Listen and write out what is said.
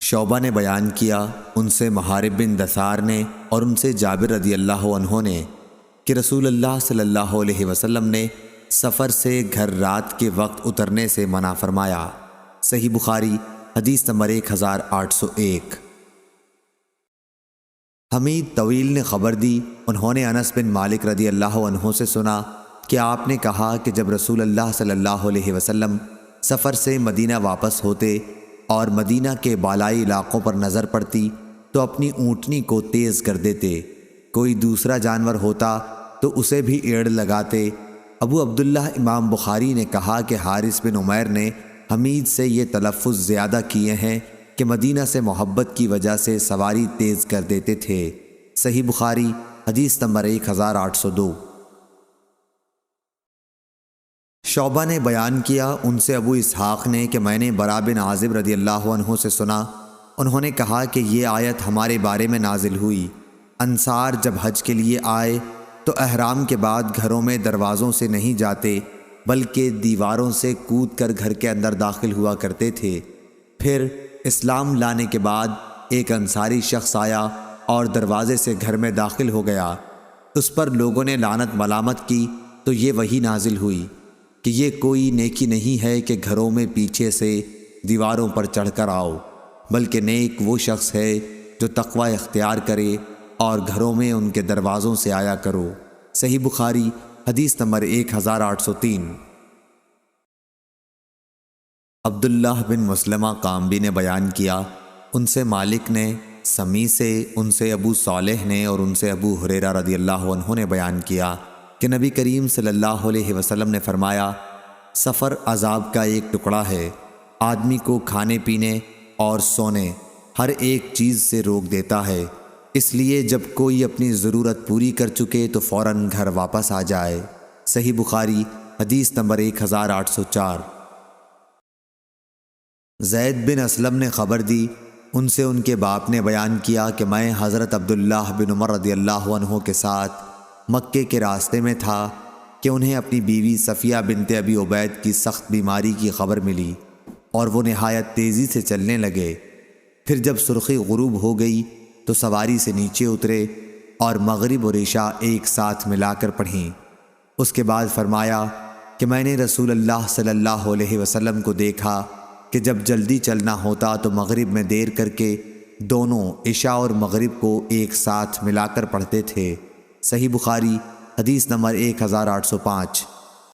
شعبہ نے بیان کیا ان سے محارب بن دثار نے اور ان سے جابر رضی اللہ عنہ نے کہ رسول اللہ صلی اللہ علیہ وسلم نے سفر سے گھر رات کے وقت اترنے سے منع فرمایا۔ صحیح بخاری حدیث نمبر 1801۔ حمید طویل نے خبر دی، انہوں نے انس بن مالک رضی اللہ عنہ سے سنا کہ آپ نے کہا کہ جب رسول اللہ صلی اللہ علیہ وسلم سفر سے مدینہ واپس ہوتے اور مدینہ کے بالائی علاقوں پر نظر پڑتی تو اپنی اونٹنی کو تیز کر دیتے، کوئی دوسرا جانور ہوتا تو اسے بھی ایڑ لگاتے۔ ابو عبداللہ امام بخاری نے کہا کہ حارث بن عمیر نے حمید سے یہ تلفظ زیادہ کیے ہیں کہ مدینہ سے محبت کی وجہ سے سواری تیز کر دیتے تھے۔ صحیح بخاری حدیث نمبر 1802۔ شعبہ نے بیان کیا ان سے ابو اسحاق نے کہ میں نے برا بن عازب رضی اللہ عنہ سے سنا، انہوں نے کہا کہ یہ آیت ہمارے بارے میں نازل ہوئی۔ انصار جب حج کے لیے آئے تو احرام کے بعد گھروں میں دروازوں سے نہیں جاتے بلکہ دیواروں سے کود کر گھر کے اندر داخل ہوا کرتے تھے۔ پھر اسلام لانے کے بعد ایک انصاری شخص آیا اور دروازے سے گھر میں داخل ہو گیا، اس پر لوگوں نے لعنت ملامت کی تو یہ وحی نازل ہوئی کہ یہ کوئی نیکی نہیں ہے کہ گھروں میں پیچھے سے دیواروں پر چڑھ کر آؤ، بلکہ نیک وہ شخص ہے جو تقوی اختیار کرے اور گھروں میں ان کے دروازوں سے آیا کرو۔ صحیح بخاری حدیث نمبر 1803۔ عبداللہ بن مسلمہ قامبی نے بیان کیا ان سے مالک نے، سمی سے، ان سے ابو صالح نے اور ان سے ابو ہریرہ رضی اللہ عنہ نے بیان کیا کہ نبی کریم صلی اللہ علیہ وسلم نے فرمایا، سفر عذاب کا ایک ٹکڑا ہے، آدمی کو کھانے پینے اور سونے ہر ایک چیز سے روک دیتا ہے، اس لیے جب کوئی اپنی ضرورت پوری کر چکے تو فوراً گھر واپس آ جائے۔ صحیح بخاری حدیث نمبر 1804۔ زید بن اسلم نے خبر دی ان سے ان کے باپ نے بیان کیا کہ میں حضرت عبداللہ بن عمر رضی اللہ عنہ کے ساتھ مکے کے راستے میں تھا کہ انہیں اپنی بیوی صفیہ بنت ابی عبید کی سخت بیماری کی خبر ملی اور وہ نہایت تیزی سے چلنے لگے۔ پھر جب سرخی غروب ہو گئی تو سواری سے نیچے اترے اور مغرب اور عشاء ایک ساتھ ملا کر پڑھیں۔ اس کے بعد فرمایا کہ میں نے رسول اللہ صلی اللہ علیہ وسلم کو دیکھا کہ جب جلدی چلنا ہوتا تو مغرب میں دیر کر کے دونوں عشاء اور مغرب کو ایک ساتھ ملا کر پڑھتے تھے۔ صحیح بخاری حدیث نمبر 1805۔